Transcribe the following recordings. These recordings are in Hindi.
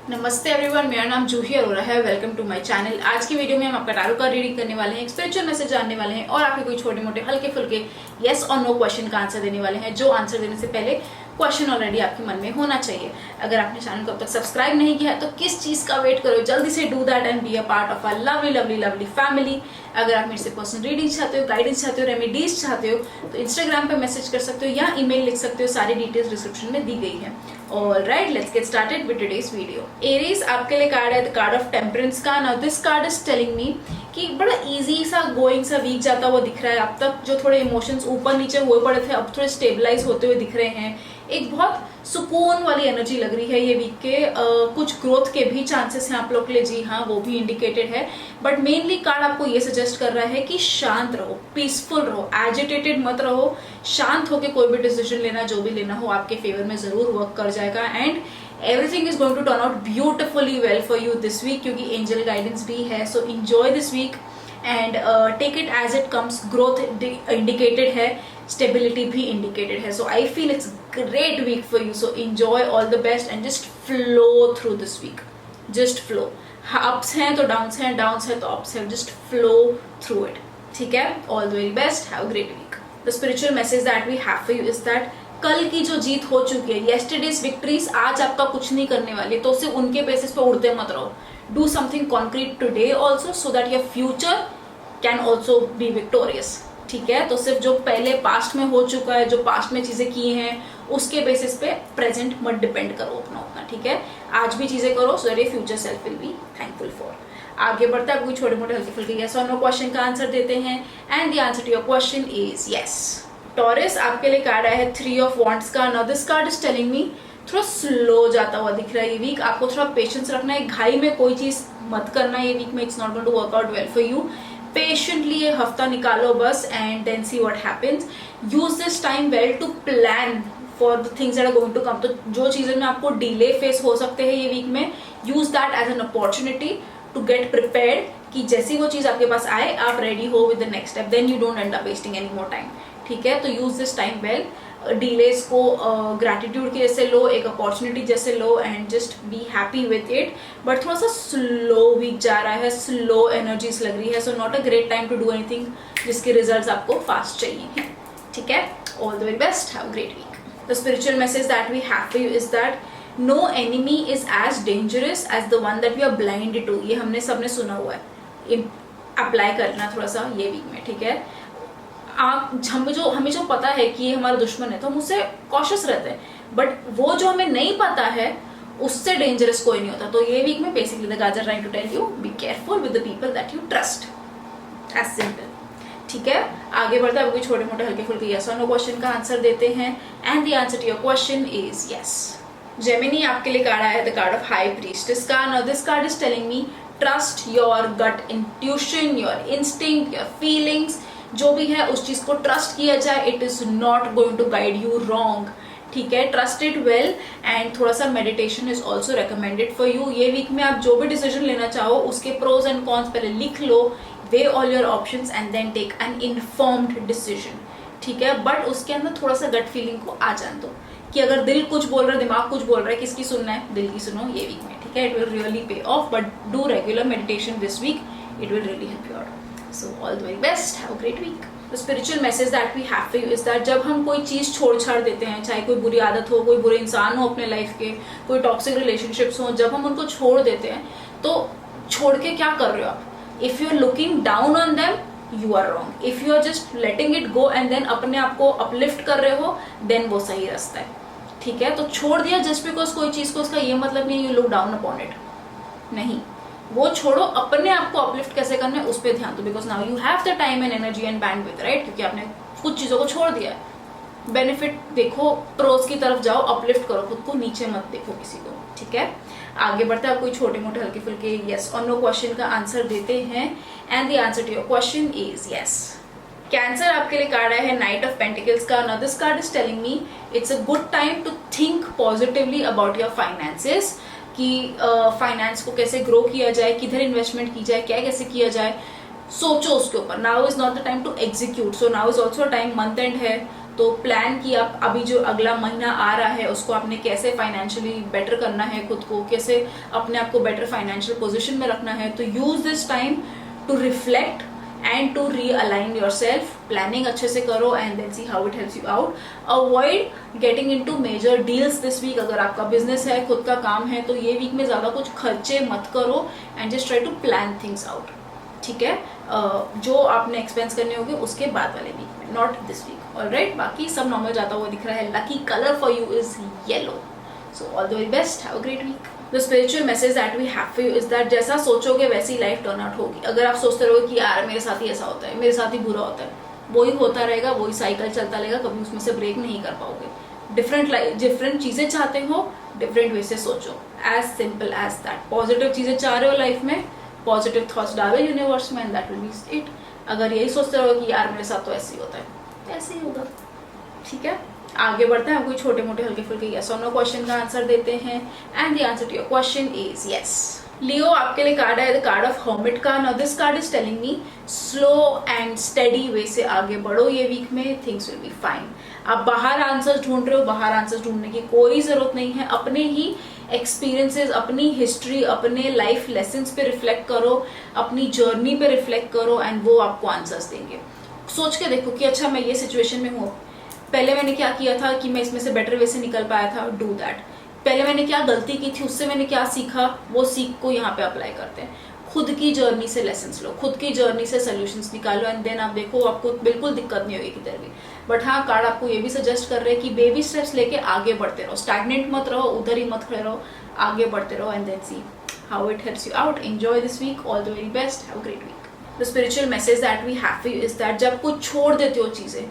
नमस्ते एवरीवन, मेरा नाम जूही अरोरा है। Welcome to my channel. आज की वीडियो में हम आपका टैरो का रीडिंग करने वाले हैं, स्पिरिचुअल मैसेज जानने वाले हैं और आपके कोई छोटे मोटे हल्के फुल्के यस और नो क्वेश्चन का आंसर देने वाले हैं। जो आंसर देने से पहले क्वेश्चन ऑलरेडी आपके मन में होना चाहिए। अगर आपने चैनल को अब तक सब्सक्राइब नहीं किया है तो किस चीज का वेट करो, जल्दी से do that and be a part of our lovely lovely lovely family. अगर आप मेरे से पर्सनल रीडिंग चाहते हो, गाइडेंस चाहते हो, रेमेडीज चाहते हो तो इंस्टाग्राम पे मैसेज कर सकते हो या ईमेल लिख सकते हो। सारी डिटेल्स डिस्क्रिप्शन में दी गई है। Alright, let's get started with today's video. Aries, आपके लिए कार्ड है द कार्ड ऑफ टेम्परेंस का। Now this card is telling me कि बड़ा इजी सा गोइंग सा वीक जाता हुआ दिख रहा है। अब तक जो थोड़े इमोशंस ऊपर नीचे हुए पड़े थे अब थोड़े स्टेबलाइज होते हुए दिख रहे हैं। एक बहुत सुकून वाली एनर्जी लग रही है ये वीक के। कुछ ग्रोथ के भी चांसेस हैं आप लोग के लिए, जी हाँ, वो भी इंडिकेटेड है। बट मेनली कार्ड आपको ये सजेस्ट कर रहा है कि शांत रहो, पीसफुल रहो, एजिटेटेड मत रहो। शांत होकर कोई भी डिसीजन लेना, जो भी लेना हो, आपके फेवर में जरूर वर्क कर जाएगा and everything is going to turn out beautifully well for you this week, क्योंकि एंजल गाइडेंस भी है। So enjoy this week and take it as it comes. Growth indicated है, स्टेबिलिटी भी इंडिकेटेड है। So I feel it's great week for you. So enjoy, all the best and just flow through this week. Just flow. Ups हैं तो डाउन्स हैं, डाउन्स हैं तो अप्स हैं, जस्ट फ्लो थ्रू इट। ठीक है, all the very best, have a great week. The spiritual message that we have for you is that कल की जो जीत हो चुकी है, येस्टरडेज विक्ट्रीज आज आपका कुछ नहीं करने वाली, तो सिर्फ उनके बेसिस पे उड़ते मत रहो। Do something concrete today also so that your future can also be victorious. ठीक है, तो सिर्फ जो पहले पास्ट में हो चुका है, जो पास्ट में चीजें की हैं, उसके बेसिस पे प्रेजेंट मत डिपेंड करो अपना उतना। ठीक है, आज भी चीजें करो so that your future self will be thankful for. आगे बढ़ता है, कोई छोटे मोटे हल्के फुल्के यस और नो क्वेश्चन का आंसर देते हैं and the answer to your question is yes. Taurus, आपके लिए कार्ड आया है 3 ऑफ वॉन्ट्स का। Now this card is telling me थोड़ा स्लो जाता हुआ दिख रहा है ये वीक। आपको थोड़ा पेशेंस रखना है, घाई में कोई चीज मत करना ये वीक में। It's not going to work out well for you. Patiently ये हफ्ता निकालो बस and then see what happens. Use this time well to plan for the things that are going to come. तो जो चीजें में आपको डिले फेस हो सकते हैं ये वीक में, use that as an opportunity to get prepared कि जैसी वो चीज आपके पास आए आप रेडी हो with the next step. Then you don't end up wasting any more time. ठीक है, तो use this time well. Delays को ग्रैटिट्यूड के जैसे लो, एक अपॉर्चुनिटी जैसे लो and just be happy with it. But थोड़ा सा स्लो वीक जा रहा है, स्लो एनर्जीज लग रही है। So not a great time to do anything जिसके रिजल्ट्स आपको फास्ट चाहिए हैं। ठीक है, all the very best, have a great week. The spiritual message that we have for you is that no enemy is as dangerous as the one that we are blind to. ये हमने सबने सुना हुआ है, अप्लाई करना थोड़ा सा ये वीक में। ठीक है, हमें जो पता है कि ये हमारा दुश्मन है तो हम उससे कॉशियस रहते हैं, बट वो जो हमें नहीं पता है उससे डेंजरस कोई नहीं होता। तो ये वीक में basically the guides are trying to tell you be careful with the people that you trust, as simple. ठीक है, आगे बढ़ता है, कोई छोटे मोटे हल्के फुल्के यस और नो क्वेश्चन का आंसर देते हैं and the answer to your question is yes. Gemini, आपके लिए कार्ड आया है the card of high priestess का। Now this card is telling me trust your gut intuition, your instinct, your feelings. जो भी है उस चीज को ट्रस्ट किया जाए। It is not going to guide you wrong. ठीक है, ट्रस्ट इट वेल एंड थोड़ा सा meditation is also recommended for you. ये वीक में आप जो भी डिसीजन लेना चाहो उसके प्रोज एंड कॉन्स पहले लिख लो, weigh all your options and then take an informed decision. ठीक है, बट उसके अंदर थोड़ा सा गट फीलिंग को आ जाने दो कि अगर दिल कुछ बोल रहा है, दिमाग कुछ बोल रहा है, किसकी सुनना है, दिल की सुनो ये वीक में। ठीक है, it will really pay off, but do regular meditation this week, it will really help you out. So all the very best, have a great week. The spiritual message that we have for you is that जब हम कोई चीज छोड़ छाड़ देते हैं, चाहे कोई बुरी आदत हो, कोई बुरे इंसान हो अपने लाइफ के, कोई टॉक्सिक रिलेशनशिप्स हो, जब हम उनको छोड़ देते हैं तो छोड़ के क्या कर रहे हो आप? If you are looking down on them you are wrong. If you are just letting it go and then अपने आप को अपलिफ्ट कर रहे हो, देन वो सही रास्ता है। ठीक है, तो छोड़ दिया जस्ट बिकॉज कोई चीज को, उसका ये मतलब नहीं you look down upon it, नहीं, वो छोड़ो, अपने आप को अपलिफ्ट कैसे करना है उस पर ध्यान दो। Because now you have the time and energy and bandwidth, right, क्योंकि आपने कुछ चीजों को छोड़ दिया है। बेनिफिट देखो, प्रोज की तरफ जाओ, अपलिफ्ट करो खुद को, नीचे मत देखो किसी को। ठीक है, आगे बढ़ते हैं, कोई छोटे मोटे हल्के फुल्के यस और नो क्वेश्चन का आंसर देते हैं and the answer to your question is yes. Cancer, आपके लिए कार्ड आया है नाइट ऑफ पेंटिकल्स का। Now this card is telling me it's a good time to think positively about your finances, कि फाइनेंस को कैसे ग्रो किया जाए, किधर इन्वेस्टमेंट की जाए, क्या कैसे किया जाए, सोचो उसके ऊपर। Now is not the time to execute. So now is also time, month end है, तो प्लान किया अभी जो अगला महीना आ रहा है उसको आपने कैसे फाइनेंशियली बेटर करना है, खुद को कैसे अपने आप को बेटर फाइनेंशियल पोजीशन में रखना है। तो use this time to reflect and to realign yourself. Planning अच्छे से करो and then see how it helps you out. Avoid getting into major deals this week. अगर आपका बिजनेस है, खुद का काम है, तो ये वीक में ज्यादा कुछ खर्चे मत करो and just try to plan things out. ठीक है, जो आपने एक्सपेंस करने होंगे उसके बाद वाले वीक में, नॉट दिस वीक। ऑलराइट, बाकी सब नॉर्मल जाता हुआ दिख रहा है। Lucky colour for you is yellow, so all the very best, have a great week. The spiritual message that we have for you is that जैसा सोचोगे वैसी लाइफ टर्न आउट होगी। अगर आप सोचते रहोगे कि यार मेरे साथ ही ऐसा होता है, मेरे साथ ही बुरा होता है, वही होता रहेगा, वही साइकिल चलता रहेगा, कभी उसमें से ब्रेक नहीं कर पाओगे। डिफरेंट चीजें चाहते हो, डिफरेंट वे से सोचो, as simple as that. Positive चीजें चाह रहे हो लाइफ में, पॉजिटिव थॉट्स डालो यूनिवर्स में and that will be it. अगर यही सोचते रहो कि यार मेरे साथ तो ऐसे ही होता है, ऐसे ही होगा। ठीक है, आगे बढ़ते हैं। कोई छोटे मोटे हल्के फुल्के यस और नो क्वेश्चन का आंसर देते हैं and the answer to your question is yes. Leo, आपके लिए कार्ड है द कार्ड ऑफ हर्मिट का। Now this card is telling me slow and steady way से आगे बढ़ो ये वीक में, थिंग्स विल बी फाइन। आप बाहर आंसर्स ढूंढ रहे हो, बाहर आंसर्स ढूंढने की कोई जरूरत नहीं है। अपने ही एक्सपीरियंसेस, अपनी हिस्ट्री, अपने लाइफ लेसन्स पे रिफ्लेक्ट करो, अपनी जर्नी पे रिफ्लेक्ट करो एंड वो आपको आंसर्स देंगे। सोच के देखो कि अच्छा मैं ये सिचुएशन में हूँ, पहले मैंने क्या किया था कि मैं इसमें से बेटर वे से निकल पाया था, डू दैट। पहले मैंने क्या गलती की थी, उससे मैंने क्या सीखा, वो सीख को यहाँ पे अप्लाई करते हैं। खुद की जर्नी से लेसन्स लो, खुद की जर्नी से सोल्यूशंस निकालो एंड देन आप देखो आपको बिल्कुल दिक्कत नहीं होगी किधर भी। बट हाँ, कार्ड आपको ये भी सजेस्ट कर रहे हैं कि बेबी स्टेप्स लेके आगे बढ़ते रहो, स्टैग्नेंट मत रहो, उधर ही मत खड़े रहो, आगे बढ़ते रहो and then see how it helps you out. Enjoy this week, all the very best, have a great week. The spiritual message that we have for you is that जब कुछ छोड़ देते हो चीजें,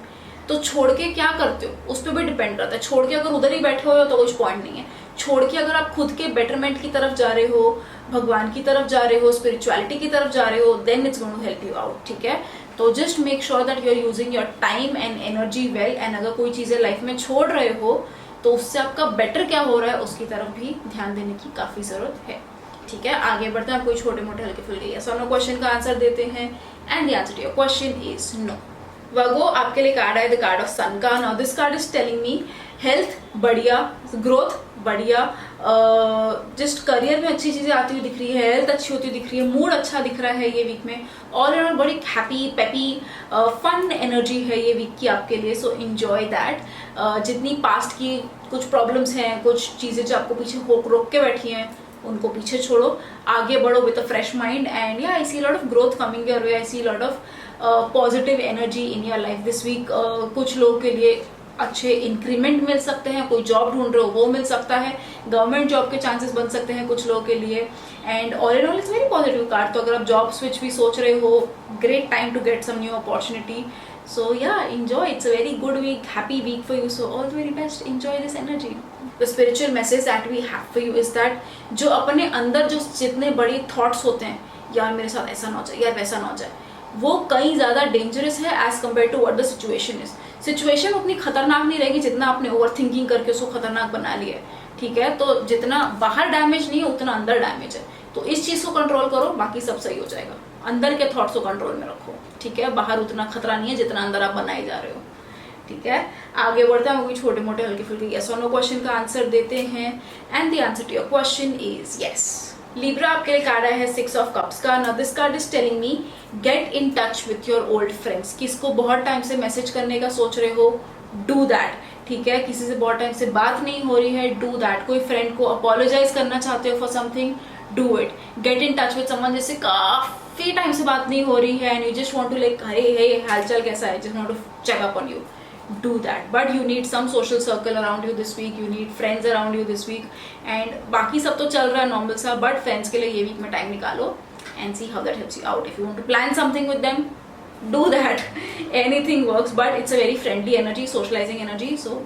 तो छोड़ के क्या करते हो उस पर भी डिपेंड करता है। छोड़ के अगर उधर ही बैठे हो तो कुछ पॉइंट नहीं है। छोड़ के अगर आप खुद के बेटरमेंट की तरफ जा रहे हो, भगवान की तरफ जा रहे हो, स्पिरिचुअलिटी की तरफ जा रहे हो, then it's going to help you out. ठीक है, तो just make sure that you are using your time and energy well. And अगर कोई चीजें लाइफ में छोड़ रहे हो तो उससे आपका बेटर क्या हो रहा है उसकी तरफ भी ध्यान देने की काफी जरूरत है। ठीक है, आगे बढ़ते हैं। कोई छोटे मोटे हल्के फुल्के यस और नो क्वेश्चन का आंसर देते हैं and the answer to your question is no. Virgo, आपके लिए कार्ड है द कार्ड ऑफ सन का। Now this card is telling me health बढ़िया, ग्रोथ बढ़िया, जस्ट करियर में अच्छी चीजें आती हुई दिख रही है, हेल्थ अच्छी होती हुई दिख रही है, मूड अच्छा दिख रहा है ये वीक में। ऑल इन ऑल बड़ी हैप्पी पेपी फन एनर्जी है ये वीक की आपके लिए, सो एंजॉय दैट। जितनी पास्ट की कुछ प्रॉब्लम्स हैं, कुछ चीजें जो आपको पीछे रोक के बैठी हैं, उनको पीछे छोड़ो, आगे बढ़ो with a fresh mind and yeah I see lot of growth coming your way, I see lot of positive energy in your life this week. कुछ लोगों के लिए अच्छे इंक्रीमेंट मिल सकते हैं, कोई जॉब ढूंढ रहे हो वो मिल सकता है, गवर्नमेंट जॉब के चांसेस बन सकते हैं कुछ लोगों के लिए and all in all it's very positive card. तो अगर आप जॉब स्विच भी सोच रहे हो, great time to get some new opportunity. So yeah enjoy, it's a very good week, happy week for you, so all the very best, enjoy this energy. The spiritual message that we have for you is that जो अपने अंदर जो जितने बड़े थॉट्स होते हैं, यार मेरे साथ ऐसा ना हो जाए, यार वैसा ना हो जाए, वो कहीं ज्यादा डेंजरस है as compare to what the situation is. Situation उतनी खतरनाक नहीं रहेगी जितना आपने ओवर थिंकिंग करके उसको खतरनाक बना लिया है। ठीक है, तो जितना बाहर डैमेज नहीं है उतना अंदर डैमेज है, तो इस चीज को कंट्रोल करो, बाकी सब सही हो जाएगा। अंदर के थॉट्स को कंट्रोल में रखो। ठीक है, बाहर उतना खतरा नहीं है जितना अंदर आप बनाए जा रहे हो। ठीक है, आगे बढ़ते हैं। कोई छोटे मोटे हल्के फुल्के यस और नो क्वेश्चन का आंसर देते हैं and the answer to your question is yes. Libra, आपके लिए कार्ड आया है 6 ऑफ कप्स का। Now this card is telling me get in touch with your old friends. किसको बहुत टाइम से मैसेज करने का सोच रहे हो, डू दैट। ठीक है, किसी से बहुत टाइम से बात नहीं हो रही है, डू दैट। कोई फ्रेंड को अपोलोजाइज करना चाहते हो for something, do it. Get in touch with someone जिससे काफी टाइम से बात नहीं हो रही है and you just want to like hey हालचाल कैसा है, just want to check up on you, do that. But you need some social circle around you this week, you need friends around you this week and बाकी सब तो चल रहा है नॉर्मल सा, बट फ्रेंड्स के लिए ये वीक में टाइम निकालो and see how that helps you out. If you want to plan something with them, do that. Anything works, but it's a very friendly energy, socializing energy, so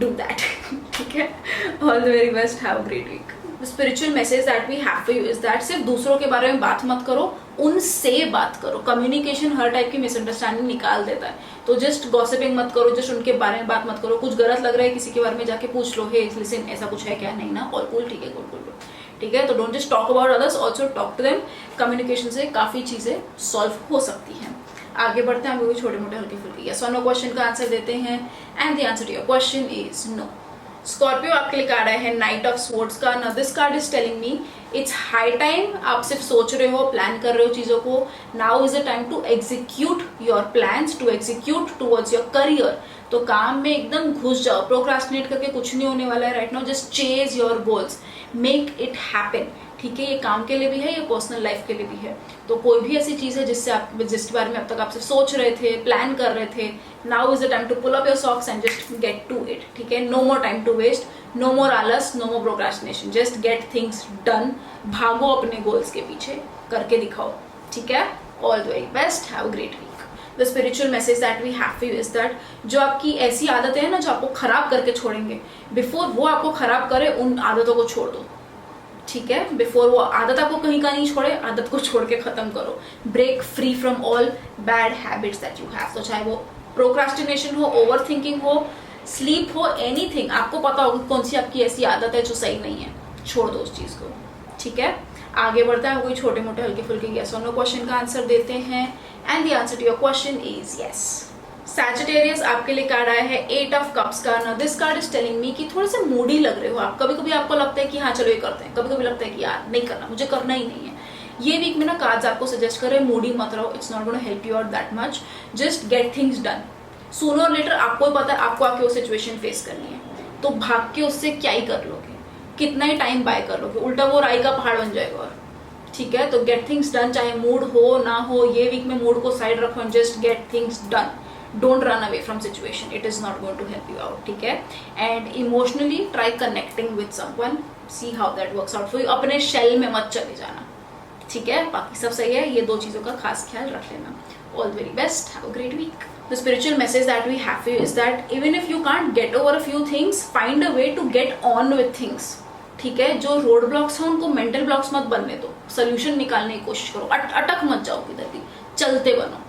do that. ठीक है, all the very best, have a great week. The spiritual message that we have for you is that सिर्फ दूसरों के बारे में बात मत करो, उनसे बात करो। कम्युनिकेशन हर टाइप की मिसअंडरस्टैंडिंग निकाल देता है, तो जस्ट गॉसिपिंग मत करो, जस्ट उनके बारे में बात मत करो। कुछ गलत लग रहा है किसी के बारे में, जाके पूछ लो, हे लिसन ऐसा कुछ है क्या, नहीं ना, ऑल कूल, ठीक है, गुड गुड गुड, ठीक है। तो don't just talk about others, also talk to them. Communication से काफी चीजें सॉल्व हो सकती हैं। आगे बढ़ते हैं, हम कोई छोटे मोटे हल्के फुल्के यस और नो क्वेश्चन का आंसर देते हैं and the answer to your question is no. Scorpio आपके लिए कार्ड आया है नाइट ऑफ स्वॉर्ड्स का। Now this card is telling me it's high time, आप सिर्फ सोच रहे हो, प्लान कर रहे हो चीजों को। Now is a time to execute your plans, to execute towards your career. तो काम में एकदम घुस जाओ, प्रोक्रास्टिनेट करके कुछ नहीं होने वाला है right now. Just chase your goals, make it happen. ठीक है, ये काम के लिए भी है, ये पर्सनल लाइफ के लिए भी है। तो कोई भी ऐसी चीज है जिसके बारे में अब तक आप सिर्फ सोच रहे थे, प्लान कर रहे थे, now is the time to pull up your socks and just get to it. ठीक है, no more time to waste, no more आलस, no more procrastination, just get things done. भागो अपने गोल्स के पीछे, करके दिखाओ। ठीक है, all the very best, have a great week. The spiritual message that we have for you is that जो आपकी ऐसी आदतें हैं ना जो आपको खराब करके छोड़ेंगे, बिफोर वो आपको खराब करे उन आदतों को छोड़ दो। ठीक है, बिफोर वो आदत आपको कहीं का नहीं छोड़े, आदत को छोड़ के खत्म करो। Break free from all bad habits that you have. तो चाहे वो प्रोक्रास्टिनेशन हो, ओवर थिंकिंग हो, स्लीप हो, एनीथिंग, आपको पता होगा कौन सी आपकी ऐसी आदत है जो सही नहीं है, छोड़ दो उस चीज को। ठीक है, आगे बढ़ता है, कोई छोटे मोटे हल्के फुल्के यस और नो क्वेश्चन का आंसर देते हैं and the answer to your question is yes. Sagittarius आपके लिए कार्ड आया है 8 ऑफ कप्स का। Now this card is telling me कि थोड़े से मूडी लग रहे हो आप। कभी कभी आपको लगता है कि हाँ चलो ये करते हैं, कभी कभी लगता है कि यार नहीं करना, मुझे करना ही नहीं है। ये वीक में ना कार्ड्स आपको सजेस्ट कर रहे हैं मूडी मत रहो, it's not gonna help you out that much, just get things done. Sooner और लेटर आपको पता है आपको आके वो सिचुएशन फेस करनी है, तो भाग के उससे क्या ही कर लोगे, कितना ही टाइम बाय कर लोगे, उल्टा वो राई का पहाड़ बन जाएगा। और ठीक है, तो गेट थिंग्स डन, चाहे मूड हो ना हो। ये वीक में मूड को साइड रखो and just get things done. Don't run away from situation, it is not going to help you out. ठीक है, and emotionally try connecting with someone, see how that works out for you. अपने शेल में मत चले जाना। ठीक है, बाकी सब सही है, ये दो चीजों का खास ख्याल रख लेना। All the very best, have a great week. The spiritual message that we have for you is that even if you can't get over a few things, find a way to get on with things. ठीक है, जो रोड ब्लॉक्स हैं उनको मेंटल ब्लॉक्स मत बनने दो, सोल्यूशन निकालने की कोशिश करो। अटक मत जाओ किधर भी, चलते बनो।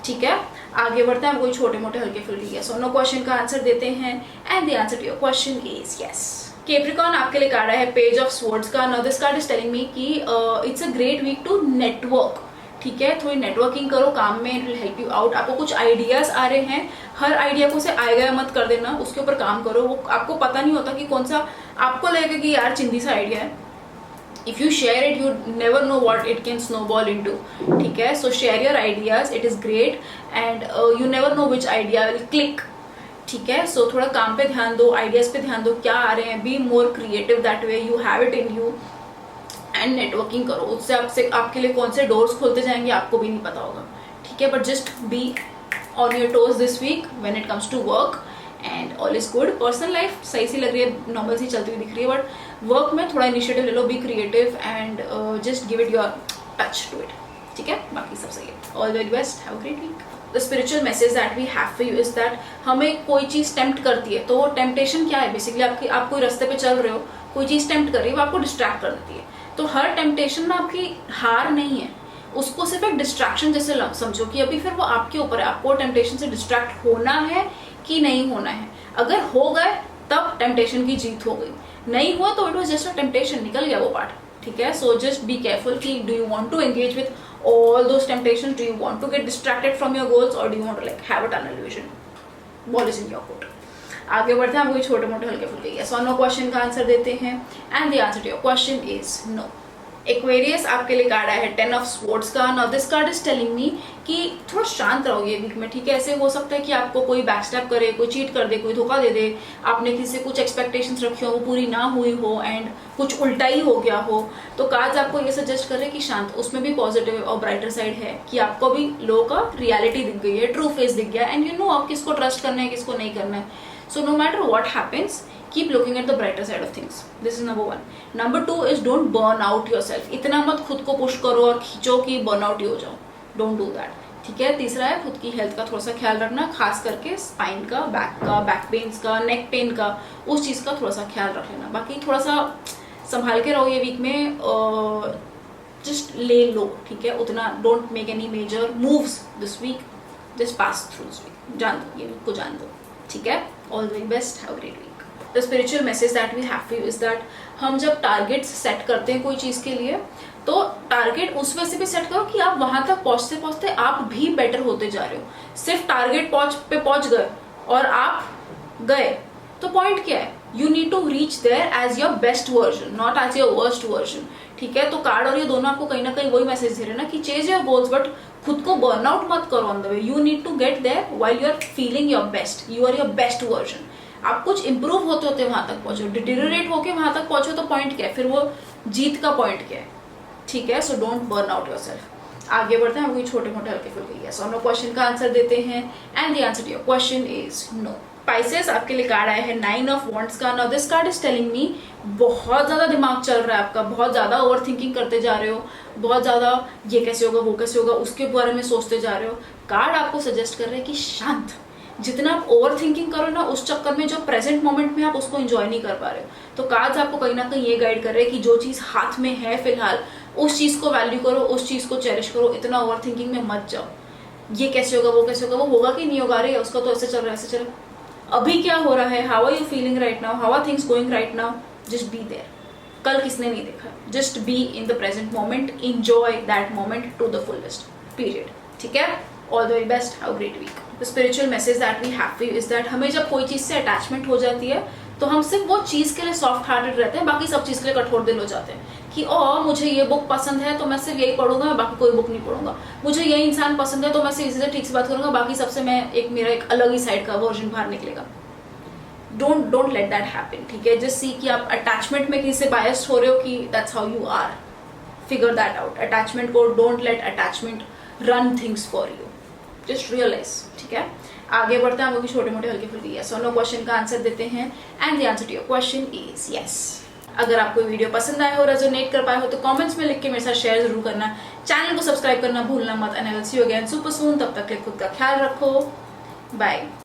ठीक है, आगे बढ़ते हैं, कोई छोटे मोटे हल्के फुल्के यस और नो क्वेश्चन का आंसर देते हैं and the answer to your question is yes. Capricorn आपके लिए कार्ड है पेज ऑफ स्वॉर्ड्स का। Now this card is telling me कि it's a great week to network. ठीक है, थोड़ी नेटवर्किंग करो काम में, it will help you out. आपको कुछ आइडियाज आ रहे हैं, हर आइडिया को से आएगा मत कर देना, उसके ऊपर काम करो। वो आपको पता नहीं होता कि कौन सा आपको लगेगा कि यार चिंदी सा आइडिया है। If you share it you never know what it can snowball into. ठीक है, सो share your ideas, it is great and you never know which idea will click. ठीक है, सो थोड़ा काम पे ध्यान दो, आइडियाज पे ध्यान दो, क्या आ रहे हैं, be more creative that way, you have it in you and networking करो। उससे आपके लिए कौन से डोर्स खोलते जाएंगे आपको भी नहीं पता होगा। ठीक है, but just be on your toes this week when it comes to work and all is good. Personal life सही सी लग रही है, नॉर्मल सी चलती हुई दिख रही है, बट वर्क में थोड़ा इनिशिएटिव ले लो, be creative and just give it your touch to it. ठीक है, बाकी सब सही है। All the very best, have a great week. The spiritual message that we have for you is that हमें कोई चीज टेम्प्ट करती है, तो टेम्पटेशन क्या है बेसिकली, आप कोई रास्ते पे चल रहे हो, कोई चीज टेम्प्ट कर रही है, वो आपको डिस्ट्रैक्ट कर देती है। तो हर टेम्पटेशन ना आपकी हार नहीं है, उसको सिर्फ एक डिस्ट्रैक्शन जैसे समझो कि अभी फिर वो आपके ऊपर है, आपको टेम्पटेशन से डिस्ट्रैक्ट होना है कि नहीं होना है। अगर हो गए तब टेम्पटेशन की जीत हो गई, नहीं हुआ तो it was just a temptation, निकल गया वो पार्ट। ठीक है, सो जस्ट बी केयरफुल कि do you want to engage with all those temptations, do you want to get distracted from your goals और do you want to like have a tunnel vision. Ball is in your court. आगे बढ़ते हैं, हम कोई छोटे मोटे हल्के फुल्के यस और नो क्वेश्चन का आंसर देते हैं and the answer to your question is no. Aquarius आपके लिए कार्ड आया है 10 ऑफ स्वॉर्ड्स का। Now this card is telling me कि थोड़ा शांत रहोगे ये वीक में। ठीक है, ऐसे हो सकता है कि आपको कोई बैकस्टैप करे, कोई चीट कर दे, कोई धोखा दे दे, आपने किसी से कुछ एक्सपेक्टेशंस रखी हो वो पूरी ना हुई हो एंड कुछ उल्टा ही हो गया हो। तो कार्ड्स आपको ये सजेस्ट कर रहे हैं कि शांत, उसमें भी पॉजिटिव और ब्राइटर साइड है कि आपको भी लोगों का रियलिटी दिख गई है, ट्रू फेस दिख गया एंड यू नो आप किसको ट्रस्ट करना है किसको नहीं करना है। So no matter what happens, keep looking at the brighter side of things. This is number 1. Number 2 is don't burn out yourself. इतना मत खुद को पुश करो और खींचो कि बर्न आउट ही हो जाओ. Don't do that. ठीक है, तीसरा है खुद की हेल्थ का थोड़ा सा ख्याल रखना, खास करके स्पाइन का, बैक पेन्स का, नेक पेन का, उस चीज़ का थोड़ा सा ख्याल रख लेना. बाकी थोड़ा सा संभाल के रहो ये वीक में, जस्ट ले लो. ठीक है, उतना don't make any major moves this week, just pass through this week. जान दो ये वीक को, जान दो. ठीक है, all the very best, have a great week. The spiritual message that we have for you is that हम जब टारगेट्स सेट करते हैं कोई चीज़ के लिए तो टारगेट उस वजह से भी सेट करो कि आप वहां तक पहुंचते पहुंचते आप भी बेटर होते जा रहे हो। सिर्फ टारगेट पे पहुंच गए और आप गए तो पॉइंट क्या है? You need to reach there as your best version, not as your worst version. ठीक है, तो कार्ड और ये दोनों आपको कहीं ना कहीं वही मैसेज दे रहे हैं ना कि चेज योर गोल्स, बट खुद को बर्नआउट मत करो on the way. You need to get there while you are feeling your best, you are your best version. आप कुछ इंप्रूव होते होते वहां तक पहुंचो, डिटेरियोरेट होके वहां तक पहुंचो तो पॉइंट क्या है? फिर वो जीत का पॉइंट क्या है? ठीक है, so don't burn out yourself. आगे बढ़ते हैं, हम कोई छोटे मोटे हल्के फुल्के यस और नो क्वेश्चन का आंसर देते हैं and the answer to your question is no. Pisces आपके लिए कार्ड आया है 9 ऑफ वॉन्ड्स का। Now this card is telling me बहुत ज्यादा दिमाग चल रहा है आपका, बहुत ज्यादा ओवर थिंकिंग करते जा रहे हो, बहुत ज्यादा ये कैसे होगा वो कैसे होगा उसके बारे में सोचते जा रहे हो। कार्ड आपको सजेस्ट कर रहे हैं कि शांत, जितना आप ओवर थिंकिंग करो ना उस चक्कर में जो प्रेजेंट मोमेंट में आप उसको एंजॉय नहीं कर पा रहे हो। तो कार्ड्स आपको कहीं ना कहीं ये गाइड कर रहे हैं कि जो चीज हाथ में है फिलहाल उस चीज को वैल्यू करो, उस चीज को चेरिश करो, इतना ओवर थिंकिंग में मत जाओ। ये कैसे होगा वो कैसे होगा, वो होगा कि नहीं होगा, अरे उसका तो ऐसे चल रहा है ऐसे चल रहा है। अभी क्या हो रहा है, how are you feeling right now, how are things going right now, just be there. कल किसने नहीं देखा, just be in the present moment, enjoy that moment to the fullest period. ठीक है, all the very best, have a great week. The spiritual message that we have for you is that हमें जब कोई चीज से अटैचमेंट हो जाती है तो हम सिर्फ वो चीज के लिए सॉफ्ट हार्टेड रहते हैं, बाकी सब चीज के लिए कठोर दिल हो जाते हैं कि ओ मुझे ये बुक पसंद है तो मैं सिर्फ यही पढ़ूंगा, बाकी कोई बुक नहीं पढ़ूंगा। मुझे ये इंसान पसंद है तो मैं सिर्फ इसी से ठीक से बात करूंगा, बाकी सबसे मैं मेरा एक अलग ही साइड का वर्जन बाहर निकलेगा। Don't let that happen. ठीक है, जस्ट सी कि आप अटैचमेंट में किसी से बायस्ड हो रहे हो कि that's how you are, figure that out. Attachment को don't let attachment run things for you, just realize. ठीक है, आगे बढ़ते हैं, हम लोग छोटे मोटे हल्के फुल्के यस और नो क्वेश्चन का आंसर देते हैं and the answer to your question is yes. अगर आपको वीडियो पसंद आया हो, रेजोनेट कर पाए हो तो कमेंट्स में लिख के मेरे साथ शेयर जरूर करना। चैनल को सब्सक्राइब करना भूलना मत and I will see you again super soon. तब तक के खुद का ख्याल रखो, बाय।